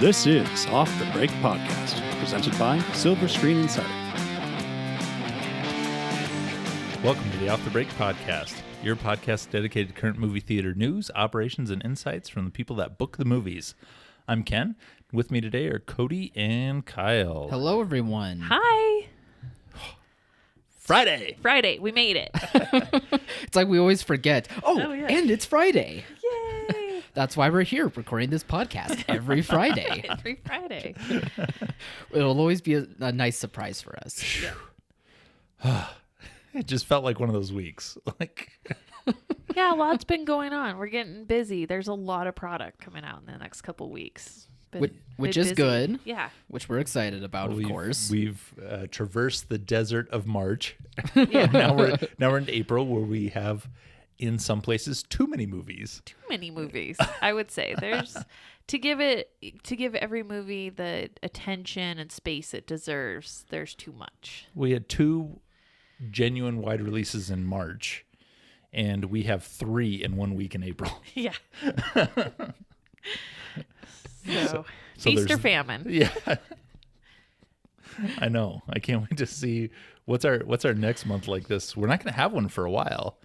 This is Off the Break Podcast, presented by Silver Screen Insider. Welcome to the Off the Break Podcast, your podcast dedicated to current movie theater news, operations, and insights from the people that book the movies. I'm Ken. With me today are Cody and Kyle. Hello, everyone. Hi. Friday. We made it. It's like we always forget. Oh, yeah. And it's Friday. Yay. That's why we're here recording this podcast every Friday. Every Friday. It'll always be a nice surprise for us. It just felt like one of those weeks. Yeah, a lot's been going on. We're getting busy. There's a lot of product coming out in the next couple weeks. Which is busy. good. Yeah. Which we're excited about, of course. We've traversed the desert of March. Yeah. now we're in April, where we have, in some places, too many movies. Too many movies, I would say. There's to give every movie the attention and space it deserves. There's too much. We had 2 genuine wide releases in March, and we have 3 in 1 week in April. Yeah. So feast or famine. Yeah. I know. I can't wait to see what's our next month like this. We're not going to have one for a while.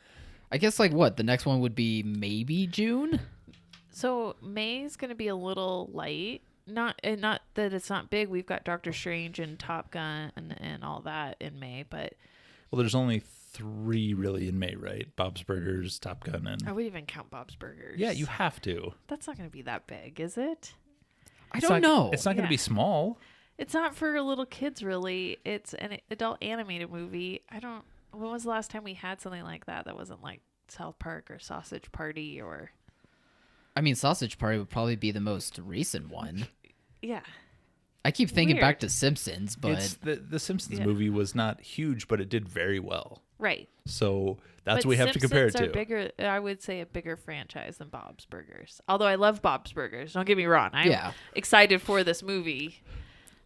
I guess, the next one would be maybe June? So May's going to be a little light. Not that it's not big. We've got Doctor Strange and Top Gun and all that in May, but Well, there's only 3 really in May, right? Bob's Burgers, Top Gun, and I would even count Bob's Burgers. yeah, you have to. That's not going to be that big, is it? I don't know. It's not going to be small. It's not for little kids, really. It's an adult animated movie. When was the last time we had something like that wasn't like South Park or Sausage Party or... I mean, Sausage Party would probably be the most recent one. Yeah. I keep thinking Weird. back to Simpsons, but... It's the Simpsons movie was not huge, but it did very well. Right. So that's but what we have to compare it Simpsons to. are bigger, I would say, a bigger franchise than Bob's Burgers. Although I love Bob's Burgers. Don't get me wrong. I'm excited for this movie.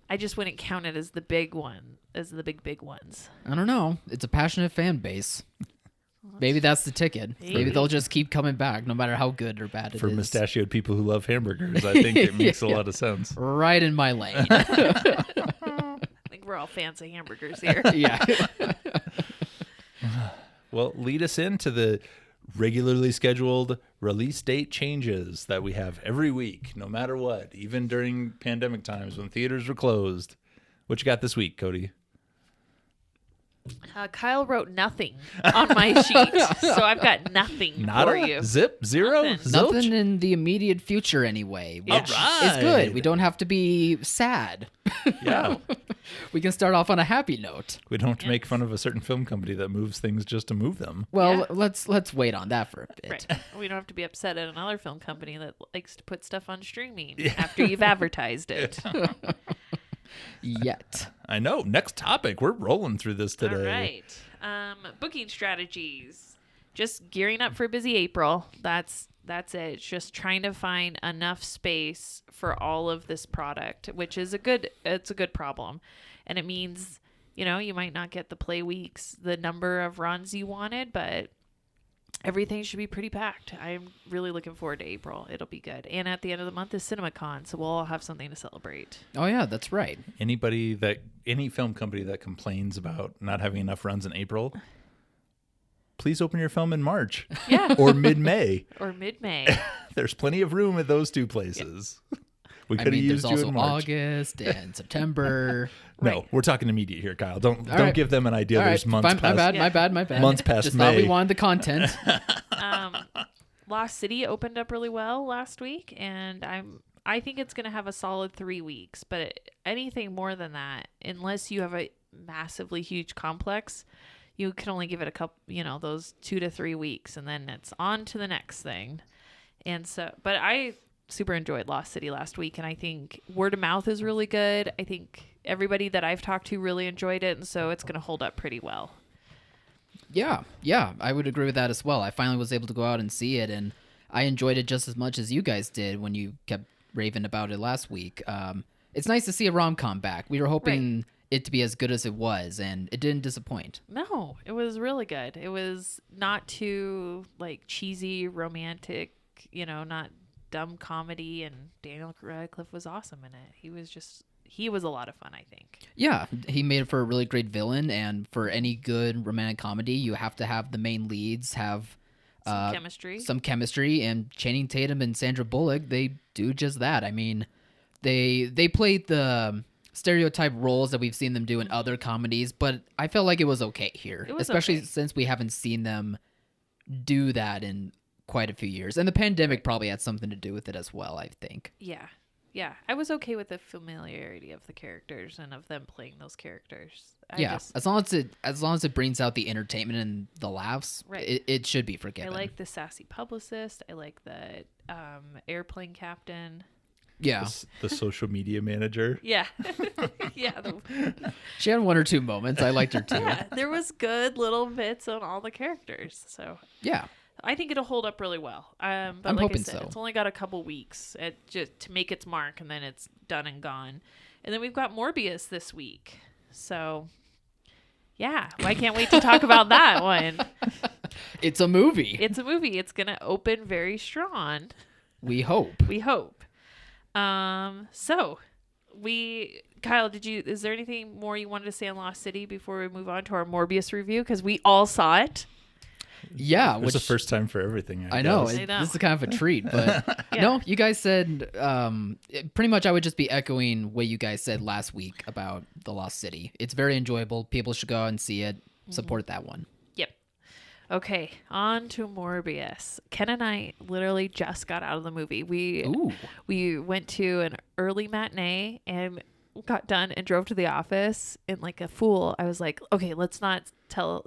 I just wouldn't count it as the big one, as the big ones. I don't know. It's a passionate fan base. Maybe that's the ticket. Maybe they'll just keep coming back no matter how good or bad it is. For mustachioed people who love hamburgers, I think it makes a lot of sense. Right in my lane. I think we're all fans of hamburgers here. Yeah. Well, lead us into the regularly scheduled release date changes that we have every week, no matter what, even during pandemic times when theaters were closed. What you got this week, Cody? Kyle wrote nothing on my sheet, so I've got nothing for you. Zip? Zero? Nothing. Zilch? Nothing in the immediate future anyway, which All is good. right. We don't have to be sad. Yeah. We can start off on a happy note. We don't have to make fun of a certain film company that moves things just to move them. Well, Yeah. let's wait on that for a bit. Right. We don't have to be upset at another film company that likes to put stuff on streaming after you've advertised it. Yet. I know. Next topic. We're rolling through this today. All right. Booking strategies. Just gearing up for a busy April. That's it. It's just trying to find enough space for all of this product, which is a good problem. And it means, you might not get the play weeks, the number of runs you wanted, but everything should be pretty packed. I'm really looking forward to April. It'll be good. And at the end of the month is CinemaCon, so we'll all have something to celebrate. Oh yeah, that's right. Any film company that complains about not having enough runs in April, please open your film in March. Yeah. Or mid-May. Or mid-May. There's plenty of room at those 2 places. We could have used there's you also in March. August and September. No, Right. we're talking immediate here, Kyle. Don't right. give them an idea. All There's right, months fine, past. my bad. Months past Just May. thought we wanted the content. Lost City opened up really well last week, and I think it's going to have a solid 3 weeks. But anything more than that, unless you have a massively huge complex, you can only give it a couple, those 2 to 3 weeks, and then it's on to the next thing. And so, but I super enjoyed Lost City last week, and I think word of mouth is really good. I think everybody that I've talked to really enjoyed it, and so it's going to hold up pretty well. Yeah, I would agree with that as well. I finally was able to go out and see it, and I enjoyed it just as much as you guys did when you kept raving about it last week. It's nice to see a rom-com back. We were hoping it to be as good as it was, and it didn't disappoint. No, it was really good. It was not too cheesy, romantic, not dumb comedy, and Daniel Radcliffe was awesome in it. He was a lot of fun, I think. Yeah, he made it for a really great villain, and for any good romantic comedy, you have to have the main leads have Some chemistry. And Channing Tatum and Sandra Bullock, they do just that. I mean, they played the stereotype roles that we've seen them do in other comedies, but I felt like it was okay here, especially since we haven't seen them do that in quite a few years. And the pandemic probably had something to do with it as well, I think. Yeah. Yeah, I was okay with the familiarity of the characters and of them playing those characters. As long as it brings out the entertainment and the laughs, right. it should be forgiven. I like the sassy publicist. I like the airplane captain. Yeah, the social media manager. Yeah, yeah. She had one or two moments. I liked her too. Yeah, there was good little bits on all the characters. So yeah. I think it'll hold up really well. But I'm like hoping I said, so. It's only got a couple weeks just to make its mark, and then it's done and gone. And then we've got Morbius this week. So, yeah, I can't wait to talk about that one. It's a movie. It's a movie. It's going to open very strong. We hope. So, Kyle, is there anything more you wanted to say on Lost City before we move on to our Morbius review? Because we all saw it. Yeah, it's the first time for everything. I know. I know. This is kind of a treat, but Yeah. No, you guys said pretty much. I would just be echoing what you guys said last week about the Lost City. It's very enjoyable. People should go out and see it. Support that one. Yep. Okay, on to Morbius. Ken and I literally just got out of the movie. We went to an early matinee and got done and drove to the office. And like a fool, I was like, okay, let's not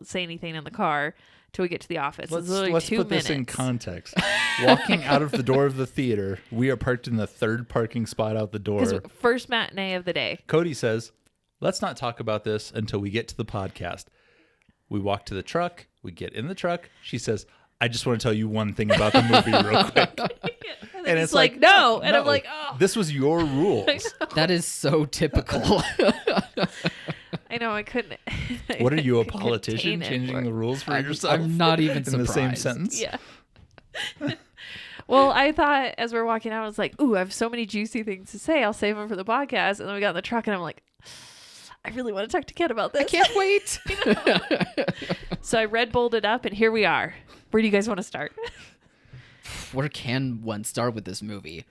say anything in the car till we get to the office. Let's two put minutes. this in context. Walking out of the door of the theater, we are parked in the third parking spot out the door. First matinee of the day. Codi says, let's not talk about this until we get to the podcast. We walk to the truck. We get in the truck. She says, I just want to tell you one thing about the movie real quick. And it's like, no. And I'm like, oh. This was your rules. That is so typical. I know, I couldn't. What are you, a politician, changing the rules for yourself? I'm not even in surprised. the same sentence. Yeah. Well, I thought as we're walking out, I was like, ooh, I have so many juicy things to say. I'll save them for the podcast. And then we got in the truck and I'm like, I really want to talk to Ken about this. I can't wait. So I Red Bulled it up and here we are. Where do you guys want to start? Where can one start with this movie?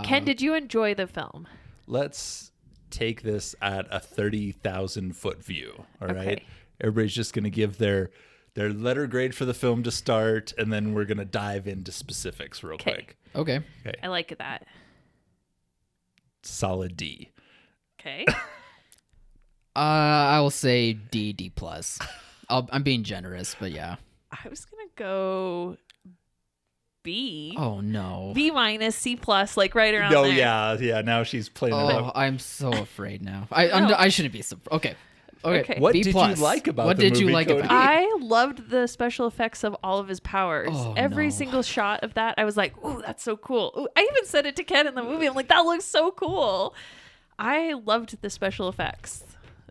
Ken, did you enjoy the film? Let's take this at a 30,000 foot view. All right. Okay. Everybody's just going to give their letter grade for the film to start, and then we're going to dive into specifics real quick. Okay. I like that. Solid D. Okay. I will say D plus. I'm being generous, but yeah. I was going to go B. Oh no. B minus, C plus, like right around No, there. yeah. Now she's playing it Oh, up. I'm so afraid now. I shouldn't be. Okay. What B did plus. you like about what the did movie, you like Codi? about it? I loved the special effects of all of his powers. Oh, Every no. single shot of that, I was like, ooh, that's so cool. Ooh, I even said it to Ken in the movie. I'm like, that looks so cool. I loved the special effects.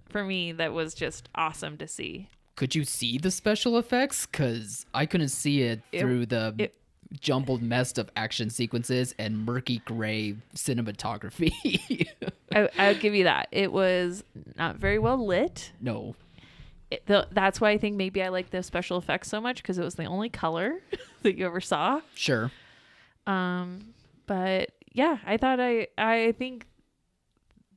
For me, that was just awesome to see. Could you see the special effects? Because I couldn't see it through the jumbled mess of action sequences and murky gray cinematography. I would give you that. It was not very well lit. No. That's why I think maybe I like the special effects so much, because it was the only color that you ever saw. Sure. But yeah, I think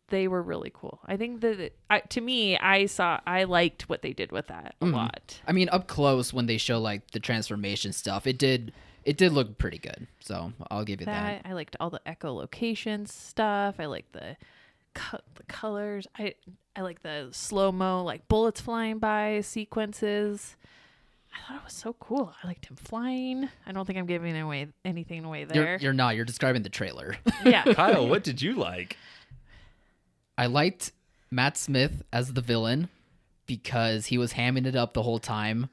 they were really cool. I think that I liked what they did with that a lot. I mean, up close when they show like the transformation stuff, it did look pretty good. So I'll give you that. I liked all the echolocation stuff. I liked the colors. I like the slow-mo, like bullets flying by sequences. I thought it was so cool. I liked him flying. I don't think I'm giving anything away there. You're not. You're describing the trailer. Yeah. Kyle, what did you like? I liked Matt Smith as the villain because he was hamming it up the whole time.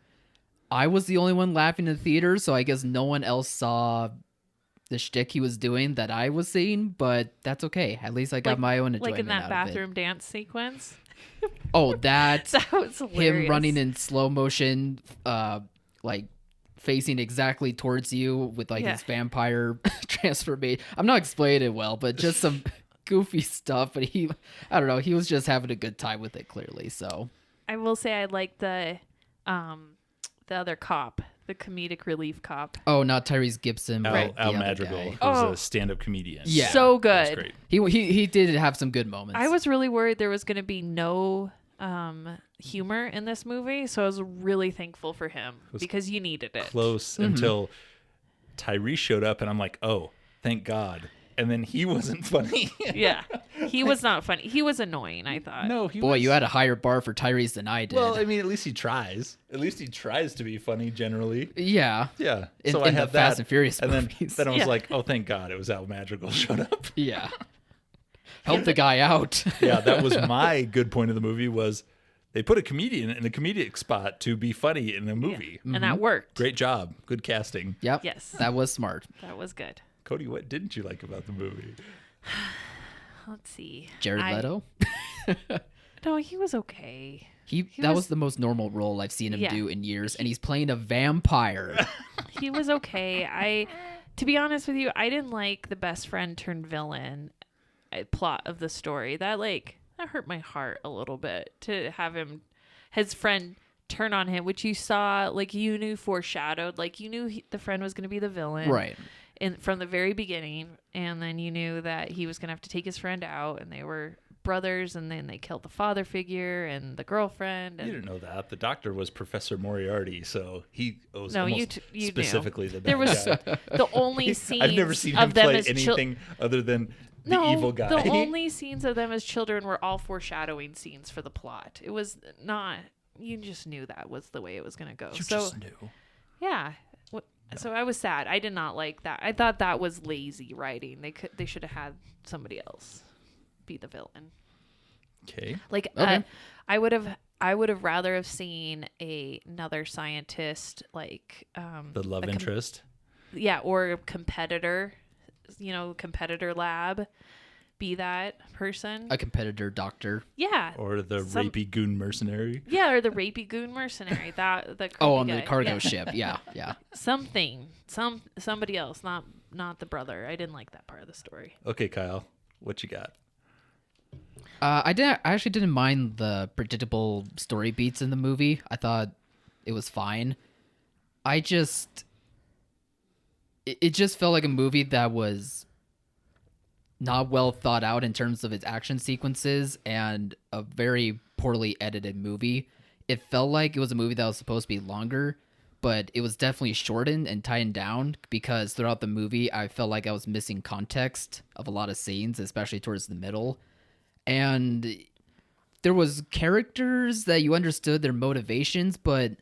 I was the only one laughing in the theater, so I guess no one else saw the shtick he was doing that I was seeing, but that's okay. At least I got my own enjoyment like in that out bathroom dance sequence. Oh, that That was hilarious. him running in slow motion, like facing exactly towards you with like his vampire transformation. I'm not explaining it well, but just some goofy stuff. But I don't know, he was just having a good time with it, clearly. So I will say I like the other cop, the comedic relief cop. Oh, not Tyrese Gibson, but Al the other Madrigal, guy. who's a stand-up comedian. Yeah. So That's good. great. He did have some good moments. I was really worried there was going to be no humor in this movie, so I was really thankful for him because you needed it. Close until Tyrese showed up, and I'm like, oh, thank God. And then he wasn't funny. Yeah, he was not funny. He was annoying, I thought. No, he Boy, was... you had a higher bar for Tyrese than I did. Well, I mean, at least he tries. At least he tries to be funny generally. yeah. Yeah. In, so in I the had Fast that. and Furious And movies. then I was Yeah. like, oh, thank God it was Al Madrigal showed up. Yeah. Help the guy out. Yeah, that was my good point of the movie was they put a comedian in a comedic spot to be funny in a movie. And that worked. Great job. Good casting. Yep. Yes. That was smart. That was good. Cody, what didn't you like about the movie? Let's see. Jared Leto. No, he was okay. That was the most normal role I've seen him Yeah. do in years, and he's playing a vampire. He was okay. To be honest with you, I didn't like the best friend turned villain plot of the story. That hurt my heart a little bit to have his friend turn on him, which you saw, you knew foreshadowed, you knew the friend was going to be the villain. Right. From the very beginning, and then you knew that he was going to have to take his friend out, and they were brothers, and then they killed the father figure and the girlfriend. And You didn't know that. The doctor was Professor Moriarty, so he was No, almost you specifically knew. the bad There was guy. the only scenes I've never seen him of them play as anything other than the evil guy. The only scenes of them as children were all foreshadowing scenes for the plot. It was not. You just knew that was the way it was going to go. You so just knew. yeah. So I was sad. I did not like that. I thought that was lazy writing. They should have had somebody else be the villain. Okay. Okay. I would have rather have seen another scientist The love interest. Yeah, or a competitor, competitor lab, be that person. A competitor doctor. Yeah. Or the rapey goon mercenary. Yeah, or the rapey goon mercenary. The On guy. the cargo Yeah. ship. Yeah. Somebody else, not the brother. I didn't like that part of the story. Okay, Kyle, what you got? I actually didn't mind the predictable story beats in the movie. I thought it was fine. It just felt like a movie that was not well thought out in terms of its action sequences and a very poorly edited movie. It felt like it was a movie that was supposed to be longer, but it was definitely shortened and tightened down because throughout the movie, I felt like I was missing context of a lot of scenes, especially towards the middle. And there was characters that you understood their motivations, but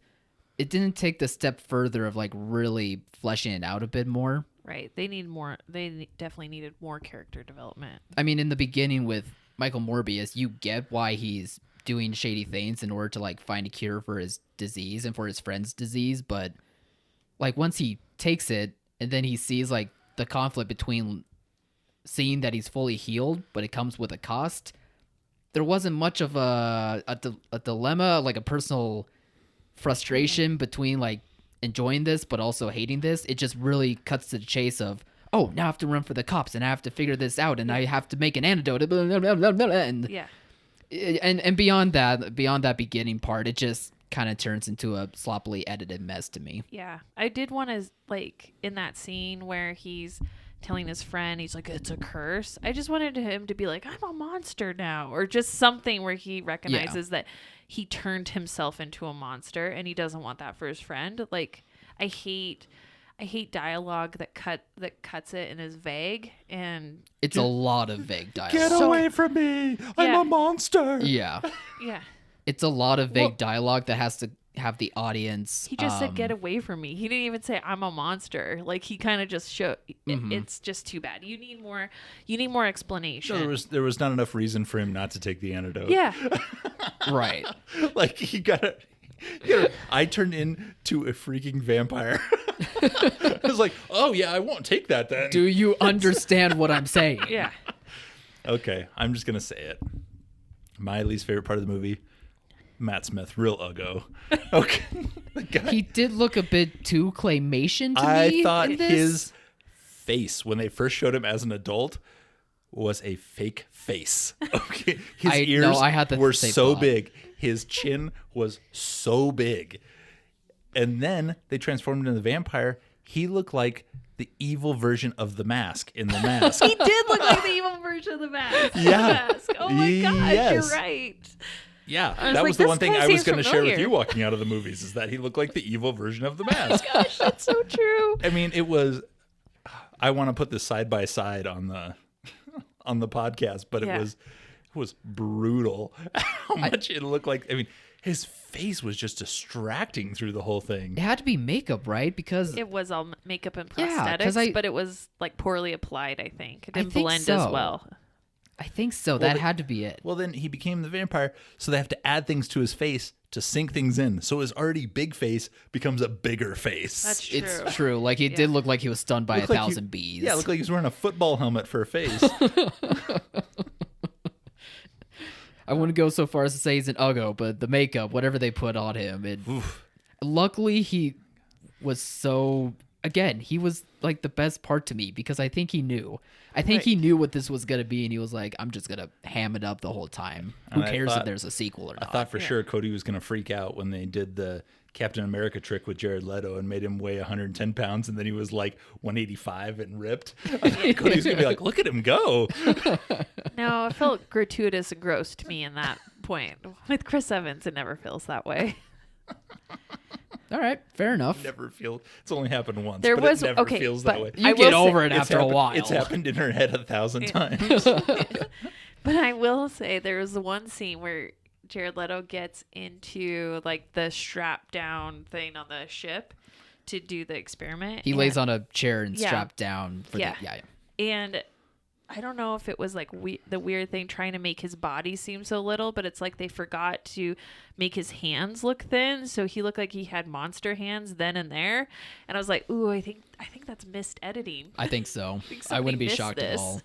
it didn't take the step further of really fleshing it out a bit more. Right. They need more. They definitely needed more character development. I mean, in the beginning with Michael Morbius, you get why he's doing shady things in order to find a cure for his disease and for his friend's disease. But once he takes it and then he sees the conflict between seeing that he's fully healed, but it comes with a cost. There wasn't much of a dilemma, a personal frustration between enjoying this but also hating this. It just really cuts to the chase of, oh, now I have to run for the cops and I have to figure this out and I have to make an antidote and Yeah. and beyond that beginning part, it just kind of turns into a sloppily edited mess to me. Yeah. I did want to in that scene where he's telling his friend, he's like, it's a curse. I just wanted him to be like, I'm a monster now, or just something where he recognizes that he turned himself into a monster and he doesn't want that for his friend. I hate dialogue that cuts it and is vague, and It's a lot of vague dialogue. Get away from me! I'm Yeah. a monster! Yeah. yeah. It's a lot of vague Well- dialogue that has to have the audience. He just said, "Get away from me." He didn't even say, "I'm a monster." He kind of just showed. It's just too bad. You need more. You need more explanation. No, there was not enough reason for him not to take the antidote. Yeah. Right. He got I turned into a freaking vampire. I was like, oh yeah, I won't take that then. Do you understand what I'm saying? Yeah. Okay, I'm just gonna say it. My least favorite part of the movie, Matt Smith, real uggo. Okay. The guy, He did look a bit too claymation to me. I thought in this. his face, when they first showed him as an adult, was a fake face. Okay. His ears I had the were same so thought. big. His chin was so big. And then they transformed him into the vampire. He looked like the evil version of the Mask in The Mask. He did look like the evil version of the mask. Yeah. The Mask. Oh my gosh, Yes. you're right. Yeah, I was that like, was the this one thing guy I was seems going to share with familiar. you walking out of the movies, is that he looked like the evil version of the Mask. Gosh, that's so true. I mean, it was. I want to put this side by side on the podcast, but Yeah. it was brutal how much it looked like. I mean, his face was just distracting through the whole thing. It had to be makeup, right? Because It was all makeup and Yeah, prosthetics, 'cause but it was like poorly applied, I think. It I didn't think blend so. as well. I think so. That they- had to be it. Well, then he became the vampire, so they have to add things to his face to sink things in. So his already big face becomes a bigger face. That's true. It's true. Like it did look like he was stunned by Looked like 1,000 bees. Yeah, it looked like he was wearing a football helmet for a face. I wouldn't go so far as to say he's an uggo, but the makeup, whatever they put on him, luckily he was so. Again, he was like the best part to me because I think he knew. I think he knew what this was gonna be, and he was like, "I'm just gonna ham it up the whole time. Who And I cares if thought- there's a sequel or I not?" thought for sure Cody was going to freak out when they did the Captain America trick with Jared Leto and made him weigh 110 pounds, and then he was like 185 and ripped. I thought Cody was going to be like, look at him go. No, it felt gratuitous and gross to me in that point. With Chris Evans, it never feels that way. All right, fair enough. Never feel. It's only happened once, There but was- it never okay, feels but that way. You I get will say- over it It's after a happened- while. It's happened in her head 1,000 times. But I will say there was the one scene where Jared Leto gets into like the strap down thing on the ship to do the experiment. He lays on a chair and Yeah. strapped down for Yeah. the yeah. And I don't know if it was like the weird thing trying to make his body seem so little, but it's like they forgot to make his hands look thin, so he looked like he had monster hands then and there. And I was like, ooh, I think that's missed editing. I think so. think I wouldn't be somebody shocked missed at this. all.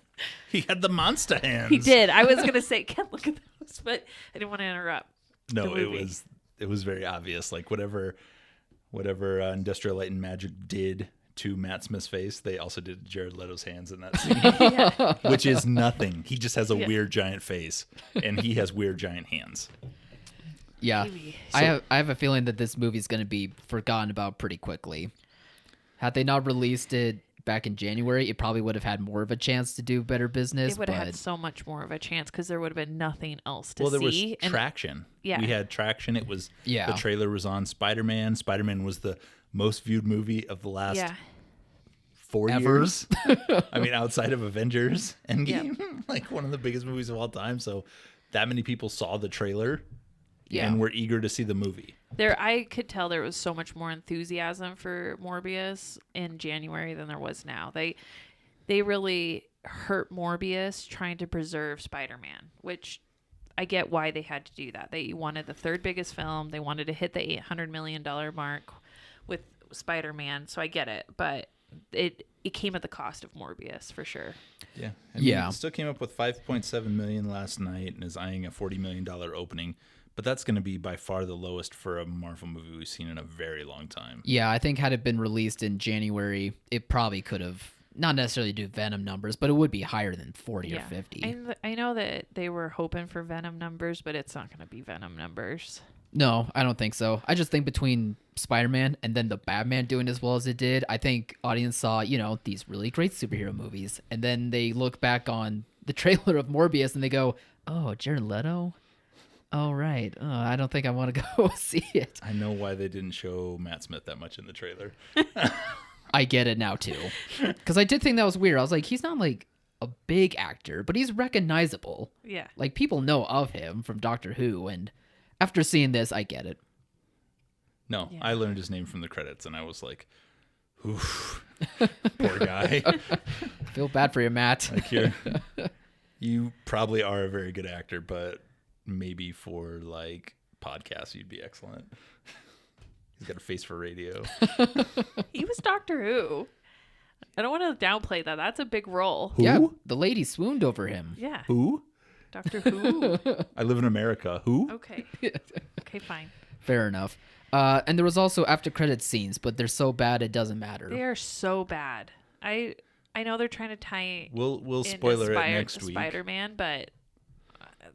He had the monster hands. He did. I was gonna say, can't look at those, but I didn't want to interrupt. No, the it movie. was very obvious. Like whatever Industrial Light and Magic did to Matt Smith's face, they also did to Jared Leto's hands in that scene, which is nothing. He just has a weird giant face, and he has weird giant hands. Yeah. Maybe. I have a feeling that this movie's going to be forgotten about pretty quickly. Had they not released it back in January, it probably would have had more of a chance to do better business. It would have but had so much more of a chance because there would have been nothing else to Well, there was see. And traction. Yeah. We had traction. It was Yeah. the trailer was on Spider-Man. Spider-Man was the most viewed movie of the last yeah, 4 Ever. years. I mean, outside of Avengers Endgame, like one of the biggest movies of all time. So that many people saw the trailer Yeah. and were eager to see the movie. I could tell there was so much more enthusiasm for Morbius in January than there was now. They really hurt Morbius trying to preserve Spider-Man, which I get why they had to do that. They wanted the third biggest film. They wanted to hit the $800 million mark with Spider-Man. So I get it, but it came at the cost of Morbius for sure. Yeah. Yeah. It still came up with 5.7 million last night and is eyeing a $40 million opening. But that's going to be by far the lowest for a Marvel movie we've seen in a very long time. Yeah, I think had it been released in January, it probably could have not necessarily do Venom numbers, but it would be higher than 40 or 50. And I know that they were hoping for Venom numbers, but it's not going to be Venom numbers. No, I don't think so. I just think between Spider-Man and then the Batman doing as well as it did, I think audience saw, these really great superhero movies. And then they look back on the trailer of Morbius and they go, oh, Jared Leto? Oh, right. I don't think I want to go see it. I know why they didn't show Matt Smith that much in the trailer. I get it now, too. Because I did think that was weird. I was like, he's not like a big actor, but he's recognizable. Yeah. Like, people know of him from Doctor Who. And after seeing this, I get it. No, Yeah. I learned his name from the credits, and I was like, oof, poor guy. Feel bad for you, Matt. Like you probably are a very good actor, but maybe for like podcasts, you'd be excellent. He's got a face for radio. He was Doctor Who. I don't want to downplay that. That's a big role. Who? Yeah, the lady swooned over him. Yeah. Who? Doctor Who. I live in America. Who? Okay. Okay, fine. Fair enough. And there was also after credits scenes, but they're so bad it doesn't matter. They are so bad. I know they're trying to tie We'll spoiler it next week. Spider-Man, but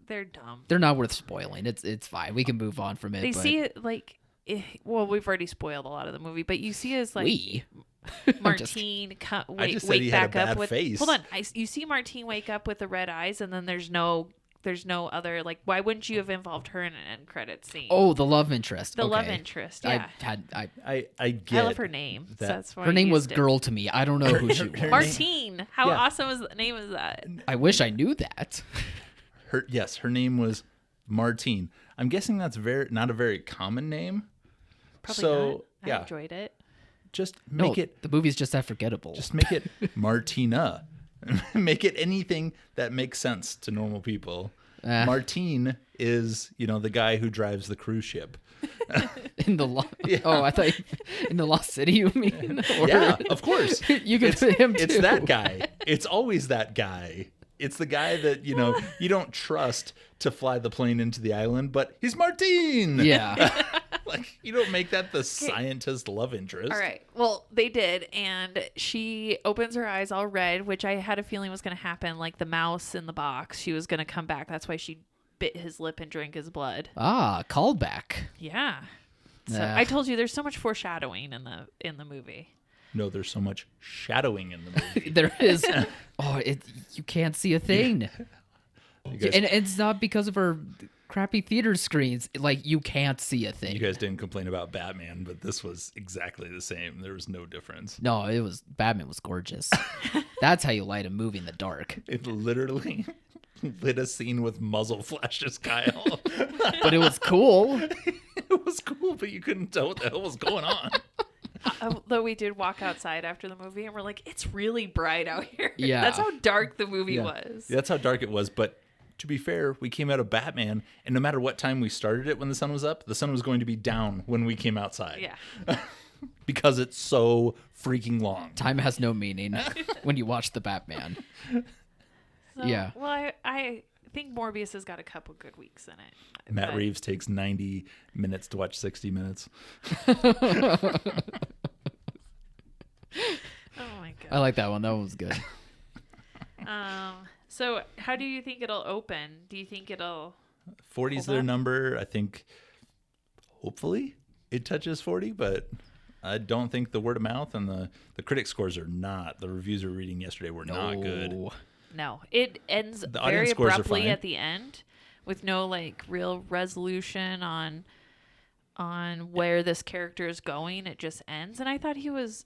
they're dumb. They're not worth spoiling. It's fine. We can move on from it. They but see it like, well, we've already spoiled a lot of the movie, but you see as like we. Martine I just said wake he had a back up bad with. face. Hold on, you see Martine wake up with the red eyes, and then there's no other like. Why wouldn't you have involved her in an end credit scene? Oh, the love interest. the Okay. love interest. Yeah, I get. I love her name. So that's why Her I name was used it. Girl to me. I don't know who she was. Martine. How Yeah. awesome is the name is that? I wish I knew that. Her name was Martine. I'm guessing that's not a very common name. Probably So, not. yeah. I enjoyed it. Just No, make it. the movie's just that forgettable. Just make it Martina. Make it anything that makes sense to normal people. Martine is, the guy who drives the cruise ship. in the Oh, I thought in the Lost City. You mean? Or, Yeah, of course. You can put him too. It's that guy. It's always that guy. It's the guy that, you don't trust to fly the plane into the island, but he's Martine. Yeah. Like, you don't make that the scientist love interest. All right. Well, they did, and she opens her eyes all red, which I had a feeling was going to happen. Like the mouse in the box, she was going to come back. That's why she bit his lip and drank his blood. Callback. Yeah. So Nah. I told you there's so much foreshadowing in the movie. No, there's so much shadowing in the movie. There is. You can't see a thing. You guys, And it's not because of her crappy theater screens. Like, you can't see a thing. you guys didn't complain about Batman, but this was exactly the same. There was no difference. No, Batman was gorgeous. That's how you light a movie in the dark. It literally lit a scene with muzzle flashes, Kyle. But it was cool. It was cool, but you couldn't tell what the hell was going on. Though we did walk outside after the movie, and we're like, it's really bright out here. Yeah. That's how dark the movie was. That's how dark it was, but to be fair, we came out of Batman, and no matter what time we started it when the sun was up, the sun was going to be down when we came outside. Yeah. Because it's so freaking long. Time has no meaning when you watch the Batman. So, Yeah. Well, I think Morbius has got a couple good weeks in it. Matt But- Reeves takes 90 minutes to watch 60 minutes. Oh my god. I like that one. That one was good. So how do you think it'll open? Do you think it'll 40's Hold their on. number. I think hopefully it touches 40, but I don't think the word of mouth and the critic scores are not. The reviews we were reading yesterday were not good. No. No. It ends The very audience scores are abruptly fine. at the end with no like real resolution on where this character is going. It just ends. And I thought he was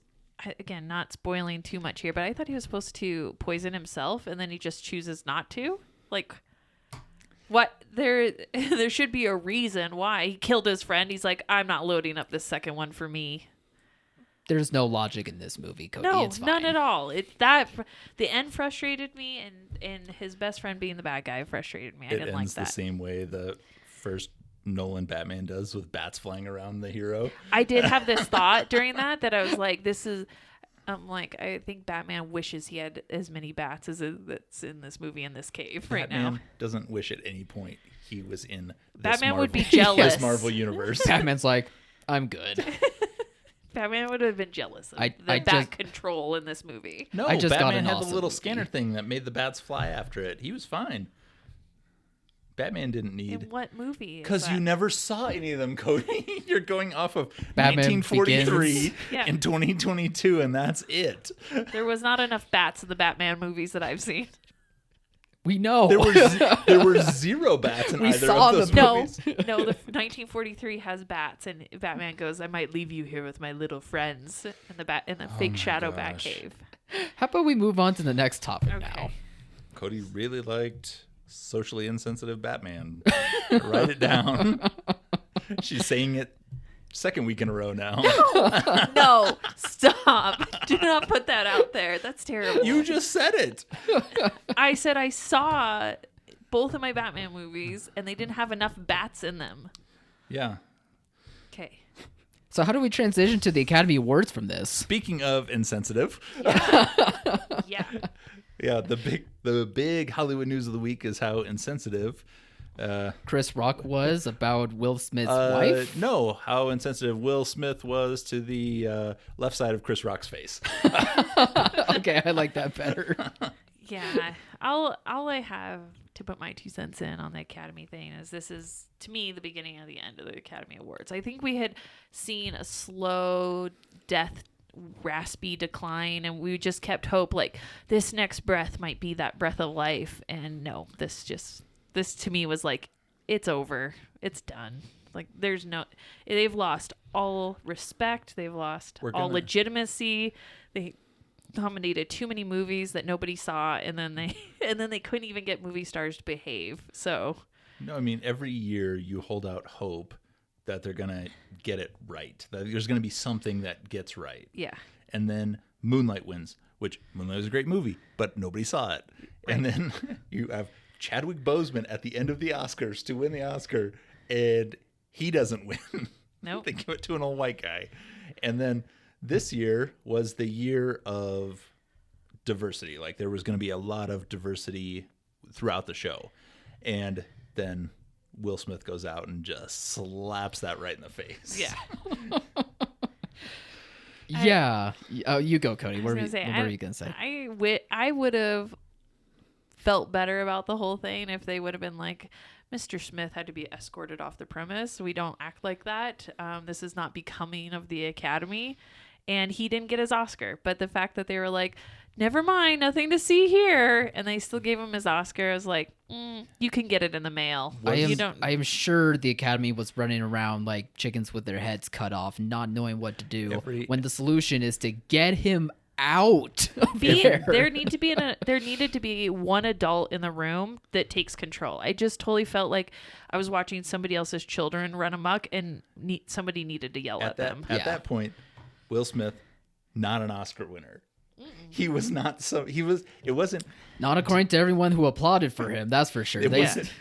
again, not spoiling too much here, but I thought he was supposed to poison himself and then he just chooses not to. Like what there should be a reason why he killed his friend. He's like, I'm not loading up this second one for me. There's no logic in this movie, Cody. No, It's fine. none at all. The end frustrated me, and his best friend being the bad guy frustrated me. I It didn't ends like the that. same way the first Nolan Batman does with bats flying around the hero. I did have this thought during that I was like, I think Batman wishes he had as many bats as that's in this movie in this cave right Batman now. doesn't wish at any point he was in this Batman would be Marvel- jealous. this Marvel universe. Batman's like, I'm good. Batman would have been jealous of I the bat just- control in this movie. No, I just got Batman an had awesome the little movie. scanner thing that made the bats fly after it. He was fine. Batman didn't In need. what movie? is Because you that? never saw any of them, Cody. You're going off of Batman 1943 Begins. Yeah. and 2022, and that's it. There was not enough bats in the Batman movies that I've seen. We know. There were zero bats in We either saw of those them. No, movies. no, the 1943 has bats, and Batman goes, "I might leave you here with my little friends in the fake my shadow gosh. Batcave." How about we move on to the next topic now? Okay. Cody really liked socially insensitive Batman. Write it down. She's saying it second week in a row now. No, stop! Do not put that out there. That's terrible. You just said it. I said I saw both of my Batman movies, and they didn't have enough bats in them. Yeah. Okay. So how do we transition to the Academy Awards from this? Speaking of insensitive, Yeah. Yeah, the big Hollywood news of the week is how insensitive Chris Rock was about Will Smith's wife? No, how insensitive Will Smith was to the left side of Chris Rock's face. Okay, I like that better. Yeah, all I have to put my 2 cents in on the Academy thing is this is, to me, the beginning of the end of the Academy Awards. I think we had seen a slow death, raspy decline, and we just kept hope, like, this next breath might be that breath of life. And no, this to me was like, it's over. It's done. Like, they've lost all respect. They've lost all legitimacy. They nominated too many movies that nobody saw, and then they couldn't even get movie stars to behave. So no, I mean, every year you hold out hope that they're gonna get it right, that there's gonna be something that gets right. Yeah. And then Moonlight wins, which Moonlight was a great movie, but nobody saw it. Right. And then you have Chadwick Boseman at the end of the Oscars to win the Oscar, and he doesn't win. Nope. They give it to an old white guy. And then this year was the year of diversity. Like, there was going to be a lot of diversity throughout the show. And then Will Smith goes out and just slaps that right in the face. Yeah. Yeah. You go, Cody. What were you going to say? I would have felt better about the whole thing if they would have been like, Mr. Smith had to be escorted off the premise. We don't act like that. This is not becoming of the Academy. And he didn't get his Oscar. But the fact that they were like, never mind, nothing to see here, and they still gave him his Oscar, I was like, you can get it in the mail. I am sure the Academy was running around like chickens with their heads cut off, not knowing what to do, when the solution is to get him out of there. There needed to be one adult in the room that takes control. I just totally felt like I was watching somebody else's children run amok, and somebody needed to yell at them. At that point, Will Smith, not an Oscar winner. He was not so. It wasn't. Not according to everyone who applauded for him. That's for sure. It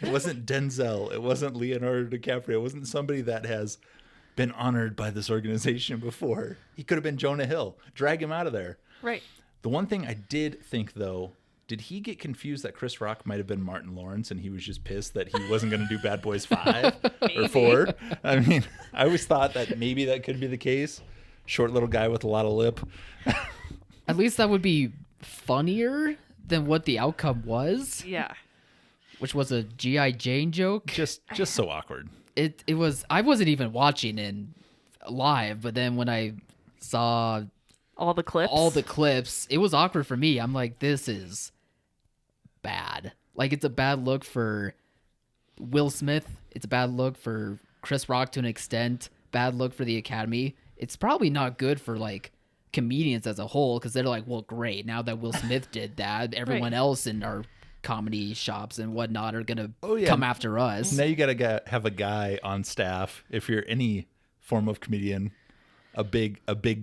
wasn't Denzel. It wasn't Leonardo DiCaprio. It wasn't somebody that has been honored by this organization before. He could have been Jonah Hill. Drag him out of there. Right. The one thing I did think, though, did he get confused that Chris Rock might have been Martin Lawrence, and he was just pissed that he wasn't going to do Bad Boys 5 or 4? I mean, I always thought that maybe that could be the case. Short little guy with a lot of lip. At least that would be funnier than what the outcome was. Yeah. Which was a G.I. Jane joke. Just so awkward. It was. I wasn't even watching it live, but then when I saw all the clips, it was awkward for me. I'm like, this is bad. Like, it's a bad look for Will Smith. It's a bad look for Chris Rock to an extent. Bad look for the Academy. It's probably not good for like comedians as a whole, because they're like, well, great, now that Will Smith did that, everyone else in our comedy shops and whatnot are gonna come after us. Now you gotta have a guy on staff, if you're any form of comedian, a big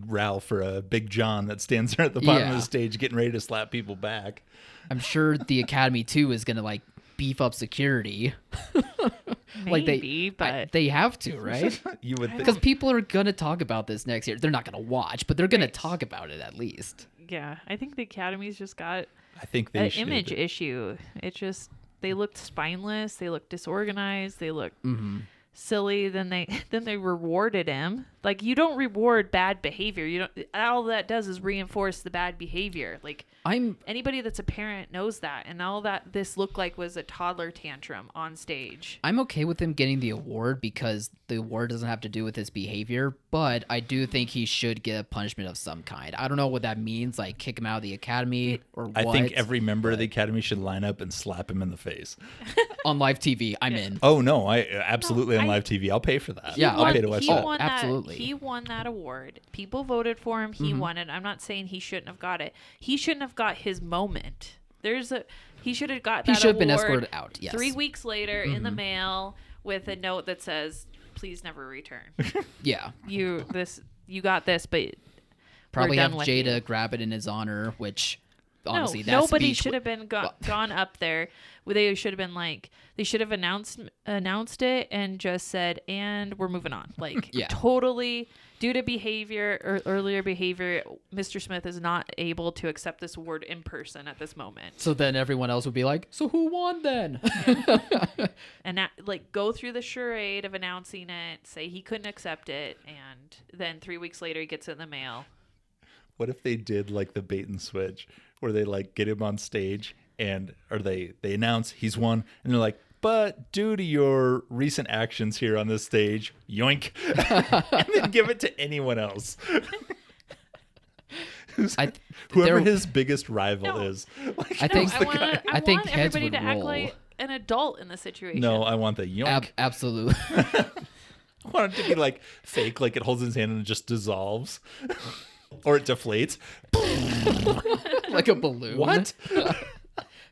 Ralph or a big John that stands there at the bottom of the stage getting ready to slap people back. I'm sure the Academy too is gonna like beef up security. Maybe, but they have to, right? You would, because people are gonna talk about this next year. They're not gonna watch, but they're gonna talk about it at least. Yeah, I think the Academy's just got an image issue. It just, they looked spineless, they looked disorganized, they looked silly. Then they rewarded him. Like, you don't reward bad behavior. You don't. All that does is reinforce the bad behavior. Like, anybody that's a parent knows that. And all that this looked like was a toddler tantrum on stage. I'm okay with him getting the award because the award doesn't have to do with his behavior, but I do think he should get a punishment of some kind. I don't know what that means, like kick him out of the Academy or what. I think every member of the Academy should line up and slap him in the face. On live TV, I'm in. Oh, no, I absolutely on live TV. I'll pay for that. I'll pay to watch that. Absolutely. He won that award. People voted for him. He won it. I'm not saying he shouldn't have got it. He shouldn't have got his moment. He should have got that award. He should have been escorted out, yes. 3 weeks later in the mail with a note that says, please never return. Yeah. You got this, but probably have Jada grab it in his honor, which honestly, nobody should have been gone up there. They should have been like, they should have announced it and just said, and we're moving on. Like, totally due to behavior or earlier behavior, Mr. Smith is not able to accept this award in person at this moment. So then everyone else would be like, so who won then? And go through the charade of announcing it, say he couldn't accept it, and then 3 weeks later he gets it in the mail. What if they did like the bait and switch where they like get him on stage or they announce he's won and they're like, but due to your recent actions here on this stage, yoink, and then give it to anyone else. Whoever his biggest rival is. Like, I think I think want heads everybody would to act roll. like an adult in the situation. No, I want the yoink. Absolutely. I want it to be like fake, like it holds his hand and it just dissolves. Or it deflates. Like a balloon. What?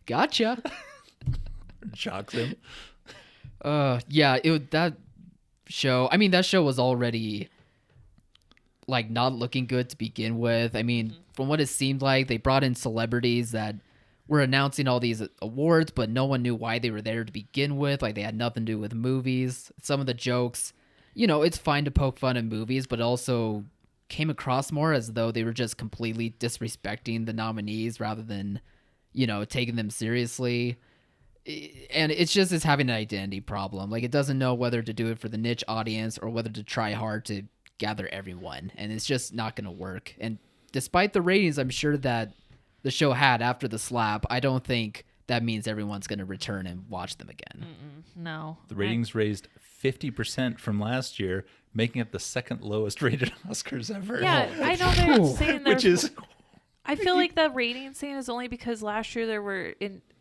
Gotcha. Shocks him. Yeah, that show was already like not looking good to begin with. I mean, from what it seemed like, they brought in celebrities that were announcing all these awards, but no one knew why they were there to begin with. Like, they had nothing to do with movies. Some of the jokes, it's fine to poke fun at movies, but also came across more as though they were just completely disrespecting the nominees rather than, taking them seriously. And it's having an identity problem. Like, it doesn't know whether to do it for the niche audience or whether to try hard to gather everyone. And it's just not going to work. And despite the ratings I'm sure that the show had after the slap, I don't think that means everyone's going to return and watch them again. No. The ratings raised 50% from last year, making it the second lowest rated Oscars ever. Yeah, I know they're saying Which is... I feel like the rating scene is only because last year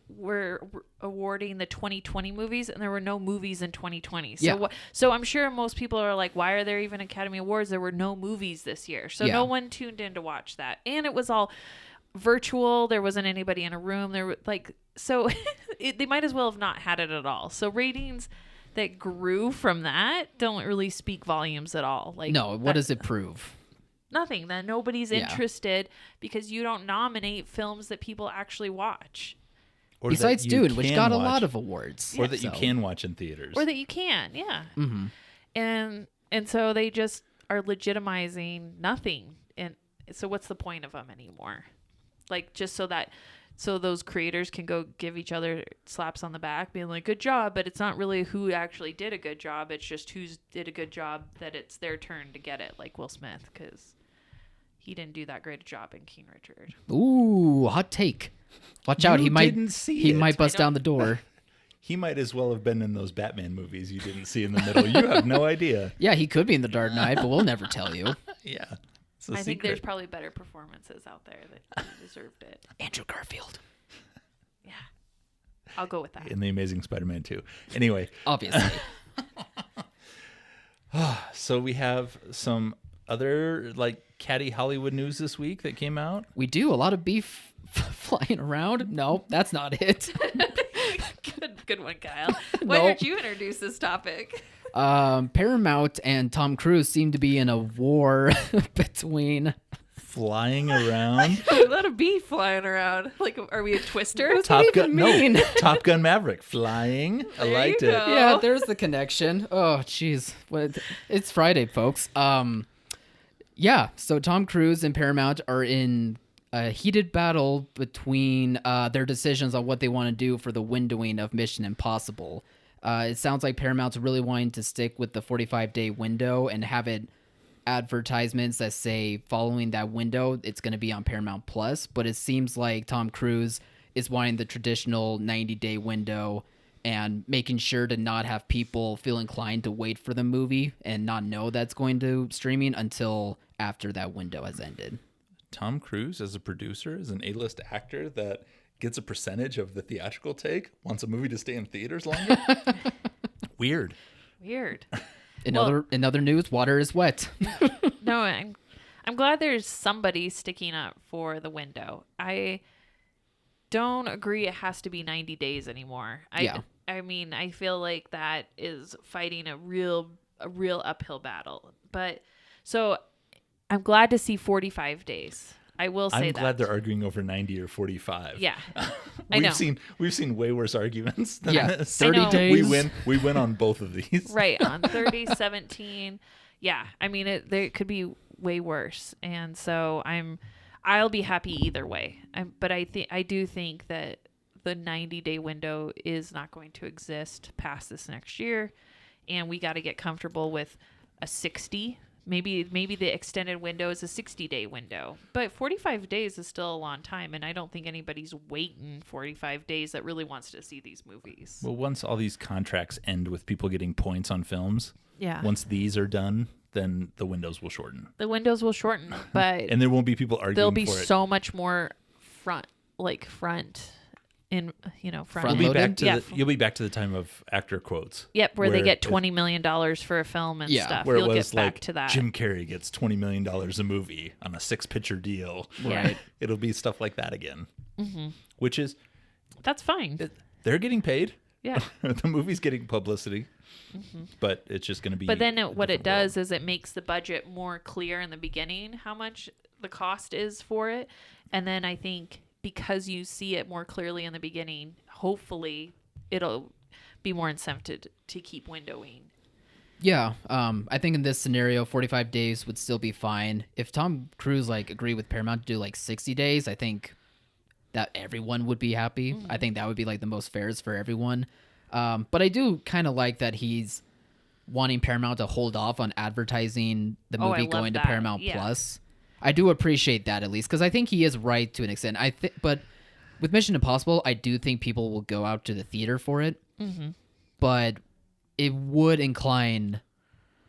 we're awarding the 2020 movies and there were no movies in 2020. So so I'm sure most people are like, why are there even Academy Awards? There were no movies this year. So no one tuned in to watch that. And it was all virtual. There wasn't anybody in a room. They might as well have not had it at all. So ratings that grew from that don't really speak volumes at all. Like, no, what does it prove? Nothing. That nobody's interested because you don't nominate films that people actually watch. Or besides Dune, which got a lot of awards. Or that you can watch in theaters. Or that you can, yeah. Mm-hmm. And so they just are legitimizing nothing. And so what's the point of them anymore? Like, just so those creators can go give each other slaps on the back, being like, good job, but it's not really who actually did a good job. It's just who's did a good job that it's their turn to get it, like Will Smith, because he didn't do that great a job in King Richard. Ooh, hot take. Watch out, he might bust down the door. He might as well have been in those Batman movies you didn't see in the middle. You have no idea. Yeah, he could be in The Dark Knight, but we'll never tell you. Yeah. I think there's probably better performances out there that deserved it. Andrew Garfield. Yeah. I'll go with that. In The Amazing Spider-Man 2. Anyway. Obviously. So we have some other catty Hollywood news this week that came out. We do. A lot of beef flying around. No, that's not it. Good one, Kyle. Why don't you introduce this topic? Paramount and Tom Cruise seem to be in a war between flying around. A lot of beef flying around. Like, are we a twister? Top Gun. No, Top Gun Maverick flying. I liked it. Yeah, there's the connection. Oh, jeez. It's Friday, folks. Yeah. So Tom Cruise and Paramount are in a heated battle between their decisions on what they want to do for the windowing of Mission Impossible. It sounds like Paramount's really wanting to stick with the 45-day window and have it advertisements that say following that window, it's going to be on Paramount Plus. But it seems like Tom Cruise is wanting the traditional 90-day window and making sure to not have people feel inclined to wait for the movie and not know that's going to streaming until after that window has ended. Tom Cruise, as a producer, is an A-list actor that gets a percentage of the theatrical take, wants a movie to stay in theaters longer. Weird. In other news, water is wet. No, I'm glad there's somebody sticking up for the window. I don't agree it has to be 90 days anymore. I mean, I feel like that is fighting a real uphill battle. But so I'm glad to see 45 days. I will say that. I'm glad they're arguing over 90 or 45. Yeah. I know. We've seen way worse arguments than this. 30 days. We win on both of these. Right, on 30, 17. yeah, I mean, it could be way worse. And so I'll be happy either way. But I do think that the 90-day window is not going to exist past this next year. And we got to get comfortable with a 60. Maybe the extended window is a 60-day window. But 45 days is still a long time. And I don't think anybody's waiting 45 days that really wants to see these movies. Well, once all these contracts end with people getting points on films, Yeah. once these are done, then the windows will shorten. The windows will shorten, but And there won't be people arguing there'll be for it. so much more front in front. Front You'll be loaded? back to Yeah. you'll be back to the time of actor quotes. Yep, where they get it- $20 million for a film and Yeah, stuff. Where You'll it was get back like to that. Jim Carrey gets $20 million a movie on a 6-picture deal. Yeah. Right. It'll be stuff like that again. Which is, That's fine. they're getting paid. Yeah. The movie's getting publicity. But it's just going to be. But then a what it different does is it makes the budget more clear in the beginning how much the cost is for it. And then I think because you see it more clearly in the beginning, hopefully it'll be more incentive to keep windowing. Yeah, I think in this scenario, 45 days would still be fine. If Tom Cruise agreed with Paramount to do 60 days, I think that everyone would be happy. I think that would be the most fairest for everyone. But I do kind of like that he's wanting Paramount to hold off on advertising the Oh, I movie love going to that. Paramount Yeah. Plus. I do appreciate that at least because I think he is right to an extent. But with Mission Impossible, I do think people will go out to the theater for it. But it would incline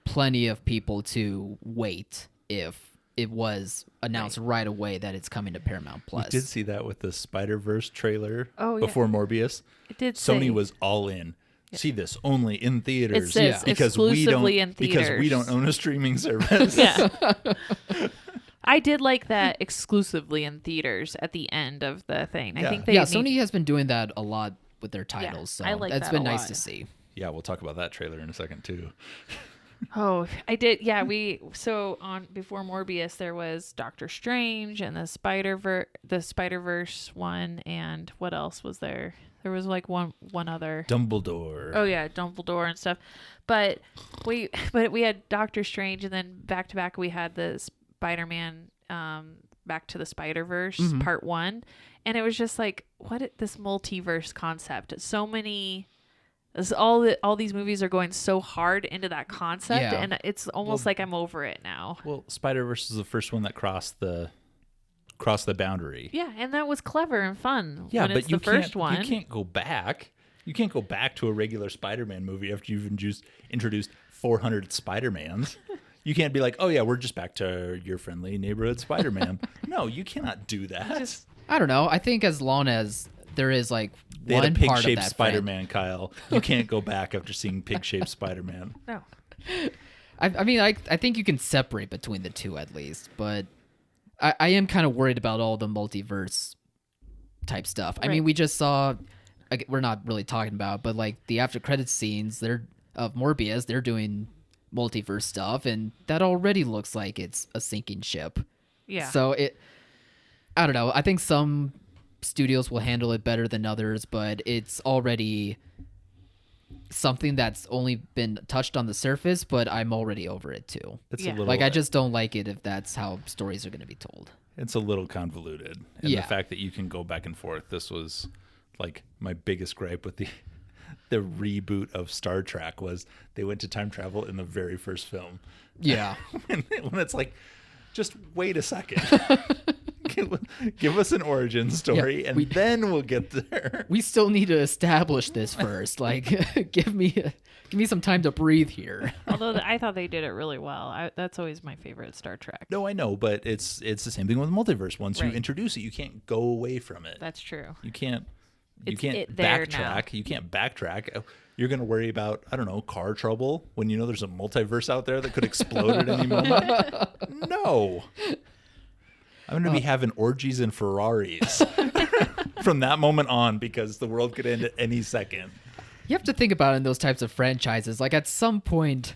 plenty of people to wait if it was announced right away that it's coming to Paramount Plus. We did see that with the Spider-Verse trailer Oh, yeah. before Morbius. It did Sony say- was all in. See this only in theaters. It says because we don't exclusively in because we theaters. don't own a streaming service. Yeah. I did like that exclusively in theaters at the end of the thing. Yeah. I think they Yeah, need- Sony has been doing that a lot with their titles, so I like that's that been a nice lot. to see. Yeah, we'll talk about that trailer in a second too. Oh, I did. Yeah, on before Morbius there was Doctor Strange and the Spider-Verse one, and what else was there? There was one other. Dumbledore. Oh yeah, Dumbledore and stuff. But we had Doctor Strange, and then back to back we had the Spider-Man Back to the Spider-Verse Part 1, and it was just this multiverse concept. So many. All these movies are going so hard into that concept, Yeah. and it's almost like I'm over it now. Well, Spider-Verse is the first one that crossed the boundary. Yeah, and that was clever and fun. Yeah, when but it's you the first can't, one. You can't go back. You can't go back to a regular Spider-Man movie after you've introduced 400 Spider-Mans. You can't be like, oh yeah, we're just back to your friendly neighborhood Spider-Man. No, you cannot do that. I don't know. I think as long as there is They one had a part of pig-shaped that Spider-Man, Kyle. You can't go back after seeing pig-shaped Spider-Man. No. I mean, I think you can separate between the two at least, but I am kind of worried about all the multiverse type stuff. I mean, Right. we just saw, we're not really talking about, but the after credits scenes, of Morbius, they're doing multiverse stuff, and that already looks like it's a sinking ship. Yeah. So I don't know. I think some studios will handle it better than others, but it's already something that's only been touched on the surface, but I'm already over it too. It's Yeah. a little I just don't like it if that's how stories are going to be told. It's a little convoluted. And Yeah. the fact that you can go back and forth, this was my biggest gripe with the reboot of Star Trek was they went to time travel in the very first film. Yeah. when it's just wait a second. Give us an origin story, Yeah, and then we'll get there. We still need to establish this first. Give me some time to breathe here. Although I thought they did it really well. That's always my favorite Star Trek. No, I know, but it's the same thing with Multiverse. Once you Right. introduce it, you can't go away from it. That's true. You can't It's it there now. backtrack. You can't backtrack. You're going to worry about, I don't know, car trouble when you know there's a multiverse out there that could explode at any moment. No. I'm going to be having orgies in Ferraris from that moment on because the world could end at any second. You have to think about it in those types of franchises. At some point,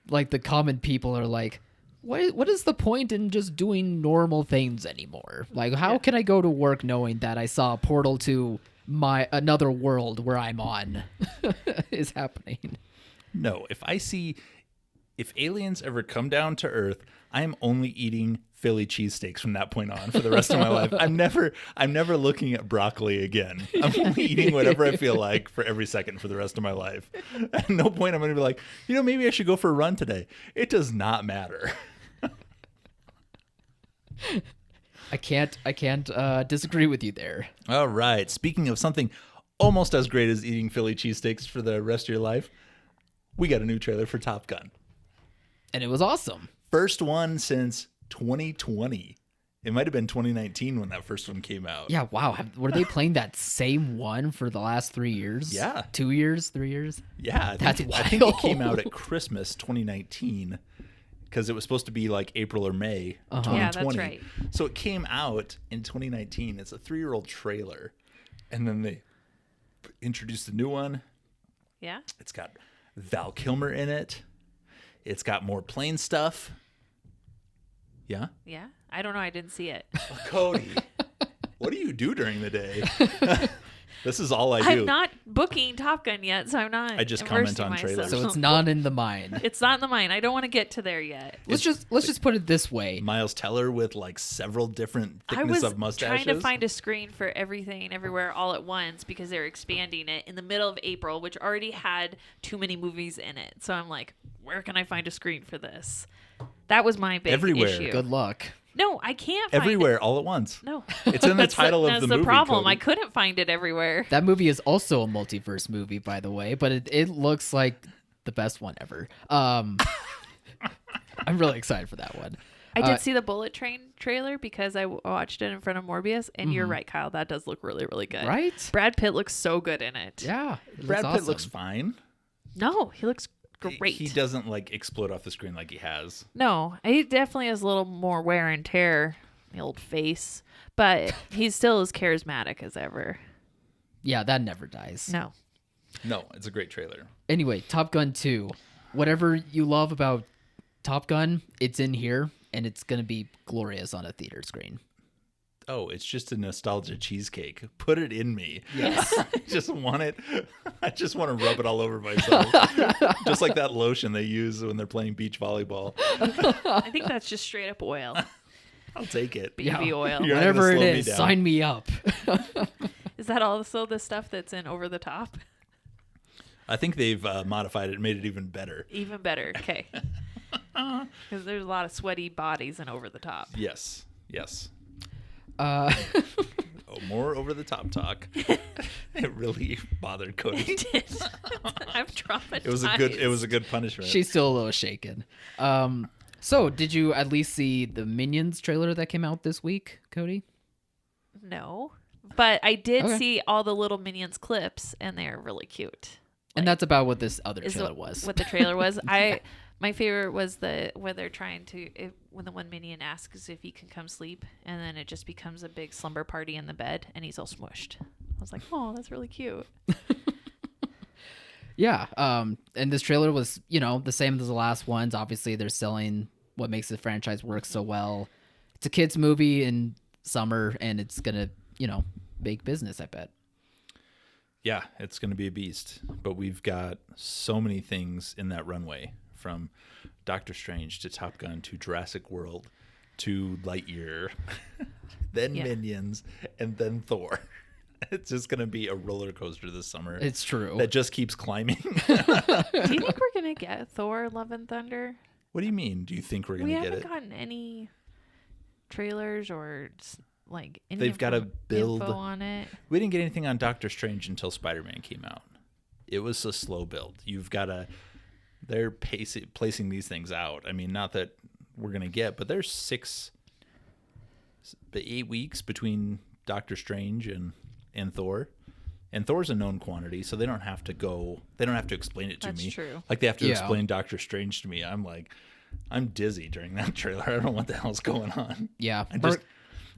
the common people are like, what is the point in just doing normal things anymore? How can I go to work knowing that I saw a portal to another world where I'm on is happening? No, if I see if aliens ever come down to Earth, I am only eating Philly cheesesteaks from that point on for the rest of my life. I'm never looking at broccoli again. I'm only eating whatever I feel like for every second for the rest of my life. At no point I'm going to be like, maybe I should go for a run today. It does not matter. I can't disagree with you there. All right. Speaking of something almost as great as eating Philly cheesesteaks for the rest of your life, we got a new trailer for Top Gun. And it was awesome. First one since 2020. It might have been 2019 when that first one came out. Yeah, wow. Were they playing that same one for the last 3 years? Yeah. 2 years, 3 years? Yeah. I think it came out at Christmas 2019 because it was supposed to be like April or May 2020. Yeah, that's right. So it came out in 2019. It's a 3-year-old trailer. And then they introduced a new one. Yeah. It's got Val Kilmer in it. It's got more plane stuff. Yeah? Yeah. I don't know. I didn't see it. Cody, what do you do during the day? This is all I do. I'm not booking Top Gun yet, so I'm not. I just immersing comment on trailers. So it's not in the mind. It's not in the mind. I don't want to get to there yet. Let's just put it this way. Miles Teller with like several different I thickness was of mustaches. trying to find a screen for everything, everywhere, all at once because they're expanding it in the middle of April, which already had too many movies in it. So I'm like, where can I find a screen for this? That was my big Everywhere. issue. Good luck. No, I can't find Everywhere, it. all at once. No. It's in the title of that's the the movie. problem. Cody. I couldn't find it everywhere. That movie is also a multiverse movie, by the way, but it looks like the best one ever. I'm really excited for that one. I did see the Bullet Train trailer because I watched it in front of Morbius, and you're right, Kyle. That does look really, really good. Right? Brad Pitt looks so good in it. Yeah. Brad Pitt looks fine. No, he looks great. He doesn't like explode off the screen like he has. No, he definitely has a little more wear and tear, the old face, but he's still as charismatic as ever. Yeah, that never dies. No. No, it's a great trailer. Anyway, Top Gun 2. Whatever you love about Top Gun, it's in here, and it's going to be glorious on a theater screen. Oh, it's just a nostalgia cheesecake. Put it in me. Yes. I just want it. I just want to rub it all over myself. Just like that lotion they use when they're playing beach volleyball. I think that's just straight up oil. I'll take it. Baby oil. You're not Whatever gonna it slow me is, down. sign me up. Is that also the stuff that's in Over the Top? I think they've modified it and made it even better. Even better. Okay. Because there's a lot of sweaty bodies in Over the Top. Yes. Yes. Uh, Oh, more over the top talk. It really bothered Cody. It did. I'm traumatized. It was a good punishment. she's still a little shaken. So, did you at least see the Minions trailer that came out this week, Cody? No. But I did Okay. see all the little Minions clips, and they're really cute. And that's about what this other Is trailer was. what the trailer was. My favorite was where they're trying to when the one minion asks if he can come sleep, and then it just becomes a big slumber party in the bed, and he's all smushed. I was like, oh, that's really cute. Yeah. And this trailer was, the same as the last ones. Obviously, they're selling what makes the franchise work so well. It's a kids movie in summer, and it's gonna, make business, I bet. Yeah, it's going to be a beast. But we've got so many things in that runway, from Doctor Strange to Top Gun to Jurassic World to Lightyear, then Yeah. Minions, and then Thor. It's just going to be a roller coaster this summer. It's true. That just keeps climbing. Do you think we're gonna get Thor: Love and Thunder? What do you mean? Do you think we're going We to get haven't it? gotten any trailers or like any They've got to build info on it. We didn't get anything on Doctor Strange until Spider-Man came out. It was a slow build. You've got to. They're placing these things out. I mean, not that we're going to get, but there's 8 weeks between Doctor Strange and Thor. And Thor's a known quantity, so they don't have to go. They don't have to explain it to That's me. true. Like they have to Yeah. explain Doctor Strange to me. I'm dizzy during that trailer. I don't know what the hell's going on. Yeah.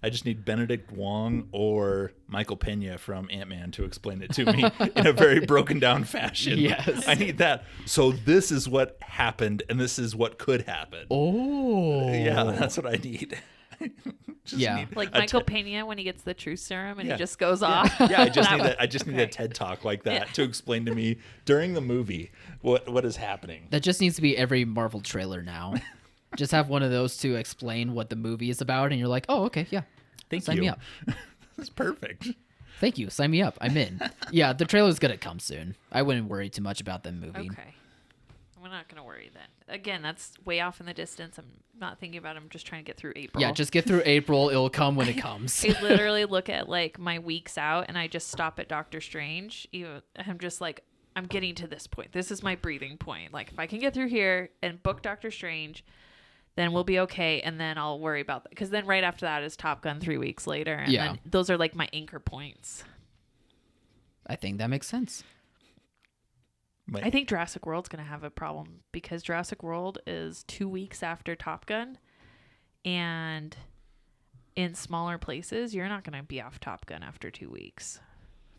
I just need Benedict Wong or Michael Pena from Ant-Man to explain it to me in a very broken down fashion. Yes. I need that. So this is what happened, and this is what could happen. Oh. Yeah, that's what I need. Just Yeah. need Like a Michael Pena when he gets the truth serum and Yeah. he just goes Yeah, off. yeah. I just That need one. that. I just need a Okay. TED talk like that Yeah. to explain to me during the movie what is happening. That just needs to be every Marvel trailer now. Just have one of those to explain what the movie is about, and you're like, oh, okay, yeah. Thank me you. up. That's perfect. Thank you. Sign me up. I'm in. Yeah, the trailer's going to come soon. I wouldn't worry too much about them moving. Okay. We're not going to worry then. Again, that's way off in the distance. I'm not thinking about it. I'm just trying to get through April. Yeah, just get through April. It'll come when it comes. I literally look at like my weeks out and I just stop at Doctor Strange. I'm just like, I'm getting to this point. This is my breathing point. Like if I can get through here and book Doctor Strange, then we'll be okay. And then I'll worry about that. Because then right after that is Top Gun 3 weeks later. And Yeah. then those are like my anchor points. I think that makes sense. I think Jurassic World's going to have a problem because Jurassic World is 2 weeks after Top Gun. And in smaller places, you're not going to be off Top Gun after 2 weeks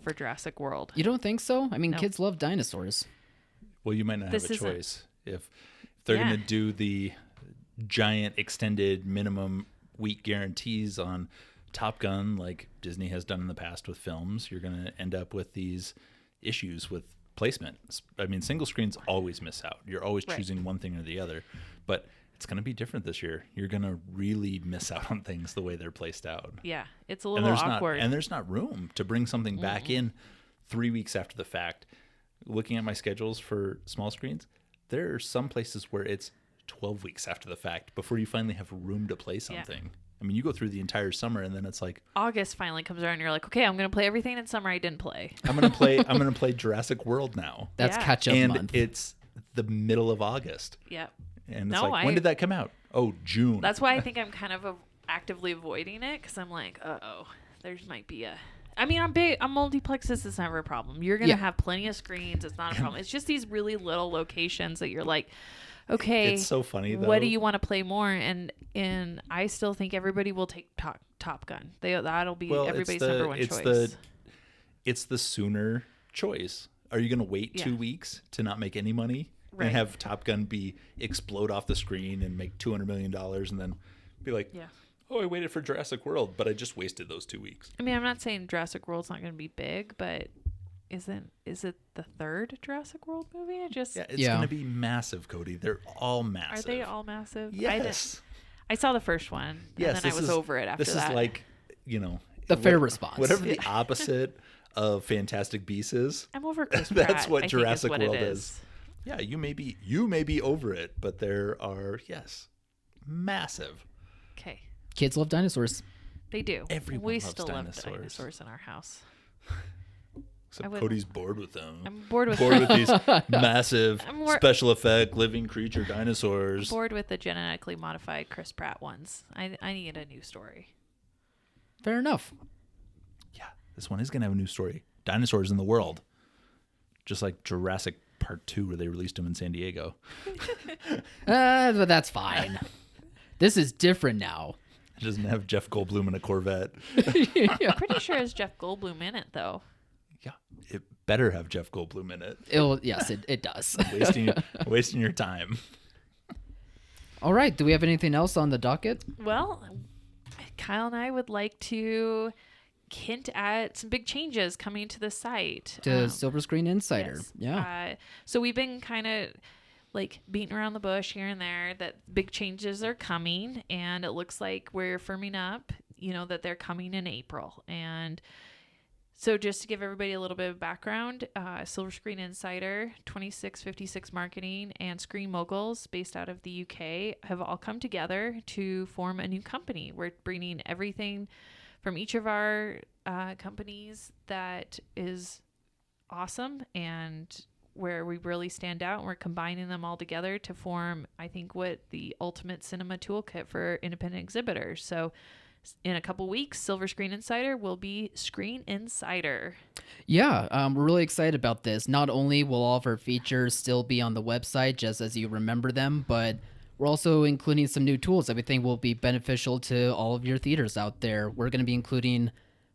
for Jurassic World. You don't think so? I mean, No. kids love dinosaurs. Well, you might not This have a isn't- choice if they're Yeah. going to do the giant extended minimum week guarantees on Top Gun, like Disney has done in the past with films. You're going to end up with these issues with placement. I mean, single screens always miss out. You're always Right. choosing one thing or the other, but it's going to be different this year. You're going to really miss out on things the way they're placed out. Yeah, it's a And little there's awkward. there's not room to bring something back in 3 weeks after the fact. Looking at my schedules for small screens, there are some places where it's 12 weeks after the fact before you finally have room to play something. I mean, you go through the entire summer and then it's like, August finally comes around and you're like, okay, I'm going to play everything in summer I didn't play. I'm going to play Jurassic World now. That's Yeah. catch up And month. it's the middle of August. Yep. And it's No, like, when did that come out? Oh, June. That's why I think I'm kind of actively avoiding it because I'm like, uh-oh, there might be a... I mean, I'm big. I'm multiplexes is never a problem. You're going to Yeah. have plenty of screens. It's not a problem. It's just these really little locations that you're like, okay, It's so funny, though. what do you want to play more? And I still think everybody will take Top Gun. That'll be everybody's number one choice. It's the sooner choice. Are you going to wait Yeah. 2 weeks to not make any money Right. and have Top Gun explode off the screen and make $200 million and then be like, Yeah. oh, I waited for Jurassic World, but I just wasted those 2 weeks. I mean, I'm not saying Jurassic World's not going to be big, but is it the third Jurassic World movie? Yeah, it's Yeah. going to be massive, Cody. They're all massive. Are they all massive? Yes. I saw the first one, Yes. and then I was over it after this that. is like, you know, The fair response. Whatever the opposite of Fantastic Beasts is. I'm over Chris Pratt. That's what I think Jurassic what World it is. Yeah, you may be over it, but there are, yes, massive. Okay, Kids love dinosaurs. they do. Everyone we loves still love dinosaurs. dinosaurs in our house. Except wouldn't- Cody's bored with them. I'm bored with These massive I'm more- special effect living creature dinosaurs. bored with the genetically modified Chris Pratt ones. I need a new story. Fair enough. Yeah, this one is going to have a new story. Dinosaurs in the world. Just like Jurassic Part 2 where they released them in San Diego. But that's fine. This is different now. It doesn't have Jeff Goldblum in a Corvette. I'm pretty sure it's Jeff Goldblum in it though. Yeah, it better have Jeff Goldblum in it. Yes, it does. Wasting your time. All right. Do we have anything else on the docket? Well, Kyle and I would like to hint at some big changes coming to the site. To Silver Screen Insider. Yes. Yeah. So we've been kind of like beating around the bush here and there that big changes are coming, and it looks like we're firming up, that they're coming in April. And so just to give everybody a little bit of background, Silver Screen Insider, 2656 Marketing, and Screen Moguls, based out of the UK, have all come together to form a new company. We're bringing everything from each of our companies that is awesome and where we really stand out, and we're combining them all together to form, I think, what the ultimate cinema toolkit for independent exhibitors. So in a couple weeks, Silver Screen Insider will be Screen Insider. Yeah, we're really excited about this. Not only will all of our features still be on the website just as you remember them, but we're also including some new tools that we think will be beneficial to all of your theaters out there. We're going to be including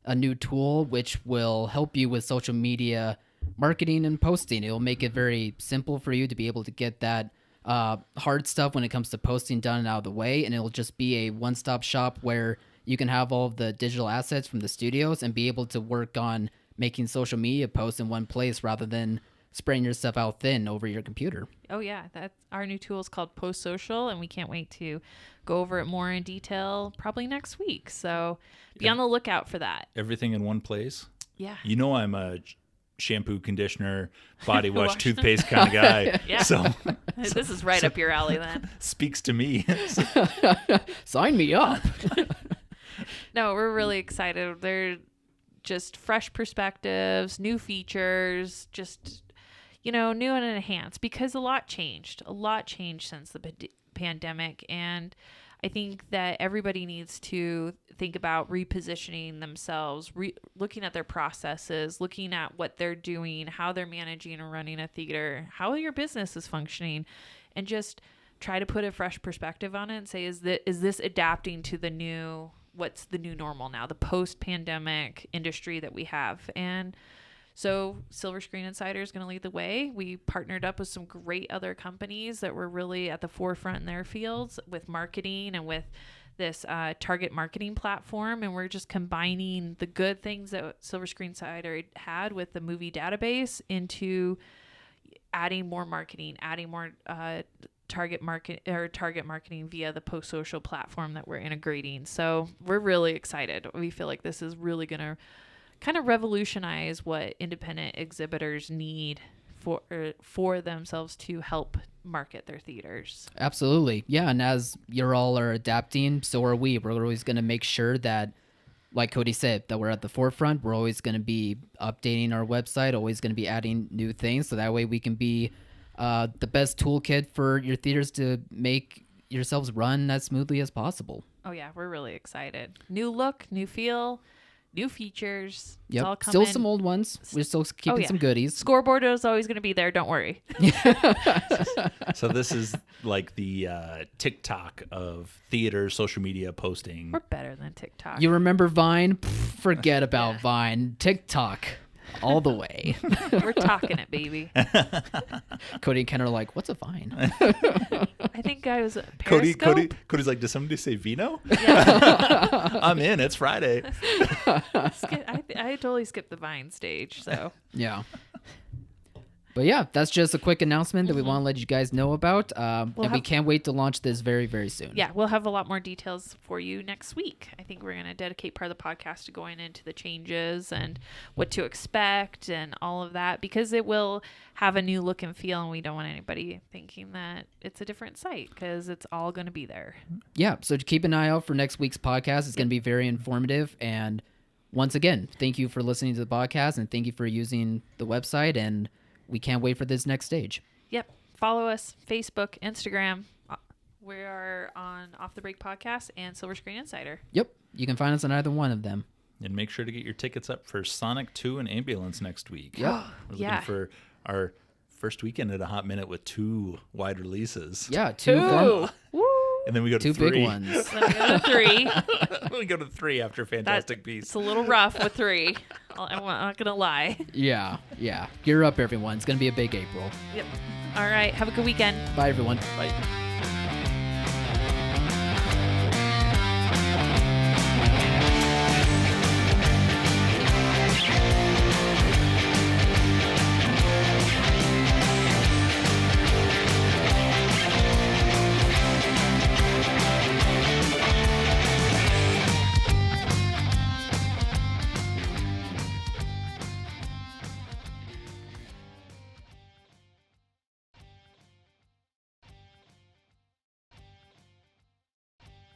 a new tool which will help you with social media marketing and posting. It'll make it very simple for you to be able to get that hard stuff when it comes to posting done and out of the way, and it'll just be a one-stop shop where you can have all of the digital assets from the studios and be able to work on making social media posts in one place rather than spreading your stuff out thin over your computer. Oh yeah, that's our new tool is called Post Social, and we can't wait to go over it more in detail probably next week. So be on the lookout for that. Everything in one place. Yeah. You know I'm a shampoo, conditioner, body wash, toothpaste kind of guy. Yeah. So This is right up your alley then. speaks to me. Sign me up. No, we're really excited. They're just fresh perspectives, new features, just, new and enhanced, because a lot changed since the pandemic. And I think that everybody needs to think about repositioning themselves, looking at their processes, looking at what they're doing, how they're managing and running a theater, how your business is functioning, and just try to put a fresh perspective on it and say, is this adapting to what's the new normal now, the post-pandemic industry that we have? And so Silver Screen Insider is going to lead the way. We partnered up with some great other companies that were really at the forefront in their fields with marketing and with this target marketing platform. And we're just combining the good things that Silver Screen Insider had with the movie database into adding more marketing, adding more target marketing via the Post Social platform that we're integrating. So we're really excited. We feel like this is really going to kind of revolutionize what independent exhibitors need for themselves to help market their theaters. Absolutely. Yeah. And as you all are adapting, so are we. We're always going to make sure that, like Cody said, that we're at the forefront. We're always going to be updating our website, always going to be adding new things. So that way we can be the best toolkit for your theaters to make yourselves run as smoothly as possible. Oh yeah, we're really excited. New look, new feel, new features. It's Yep. all coming. Still some old ones. We're still keeping some goodies. Scoreboard is always going to be there. Don't worry. So this is like the TikTok of theater social media posting. We're better than TikTok. You remember Vine? Pff, forget about Vine. TikTok. All the way. We're talking it, baby. Cody and Ken are like, what's a Vine? I think I was Periscope. Cody's like, does somebody say Vino? Yeah. I'm in. It's Friday. I totally skipped the Vine stage. So Yeah. But yeah, that's just a quick announcement that we want to let you guys know about. And we can't wait to launch this very, very soon. Yeah, we'll have a lot more details for you next week. I think we're going to dedicate part of the podcast to going into the changes and what to expect and all of that, because it will have a new look and feel, and we don't want anybody thinking that it's a different site, because it's all going to be there. Yeah, so keep an eye out for next week's podcast. It's going to be very informative. And once again, thank you for listening to the podcast, and thank you for using the website, and we can't wait for this next stage. Yep. Follow us, Facebook, Instagram. We are on Off the Break Podcast and Silver Screen Insider. Yep. You can find us on either one of them. And make sure to get your tickets up for Sonic 2 and Ambulance next week. Yep. We're looking for our first weekend at a hot minute with 2 wide releases. Yeah, 2. Woo! And then we go to 2 3. big ones. Then we go to 3. We go to 3 after Fantastic Beasts. It's a little rough with 3. I'm not going to lie. Yeah. Gear up, everyone. It's going to be a big April. Yep. All right. Have a good weekend. Bye, everyone. Bye.